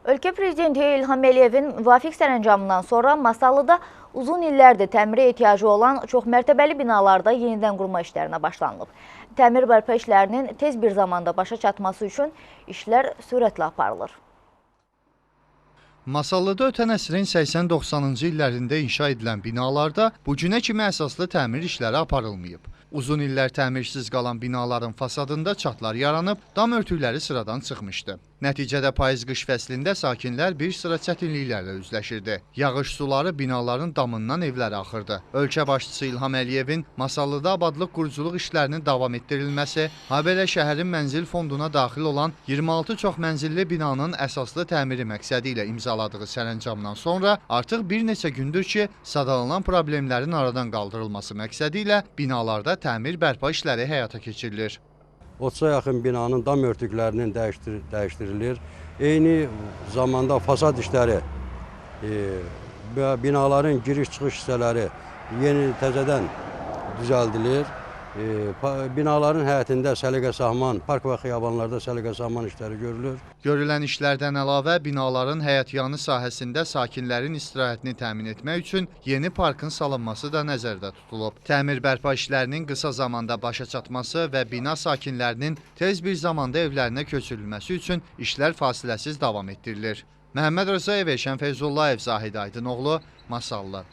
Ölkə prezidenti İlham Əliyevin müvafiq sərəncamından sonra Masallıda uzun illərdir təmirə ehtiyacı olan çoxmərtəbəli binalarda yenidən qurma işlərinə başlanılıb. Təmir bərpa işlərinin tez bir zamanda başa çatması üçün işlər sürətlə aparılır. Masallıda ötən əsrin 80-90-cı illərində inşa edilən binalarda bu günə kimi əsaslı təmir işləri aparılmayıb. Uzun illər təmirsiz qalan binaların fasadında çatlar yaranıb, dam örtükləri sıradan çıxmışdı. Nəticədə payız-qış fəslində sakinlər bir sıra çətinliklərlə üzləşirdi. Yağış suları binaların damından evlərə axırdı. Ölkə başçısı İlham Əliyevin Masallıda abadlıq quruculuq işlərinin davam etdirilməsi, habelə şəhərin mənzil fonduna daxil olan 26 çox mənzilli binanın əsaslı təmiri məqsədi ilə imzaladığı sərəncamdan sonra artıq bir neçə gündür ki, sadalanan problemlərin aradan qaldırılması məqsədi ilə binalarda təmir bərpa işləri həyata keçirilir. 30'a yaxın binanın dam örtüklərinin dəyişdirilir. Eyni zamanda fasad işləri, binaların giriş-çıxış hissələri yeni təzədən düzəldilir. Binaların həyətində səliqə-sahman, park və xiyabanlarda səliqə-sahman işləri görülür. Görülən işlərdən əlavə binaların həyətyanı sahəsində sakinlərin istirahətini təmin etmək üçün yeni parkın salınması da nəzərdə tutulub. Təmir bərpa işlərinin qısa zamanda başa çatması və bina sakinlərinin tez bir zamanda evlərinə köçürülməsi üçün işlər fasiləsiz davam etdirilir. Məhəmməd Rzayev, Şən Feyzullayev, Zahid Aydınoğlu, Masallı.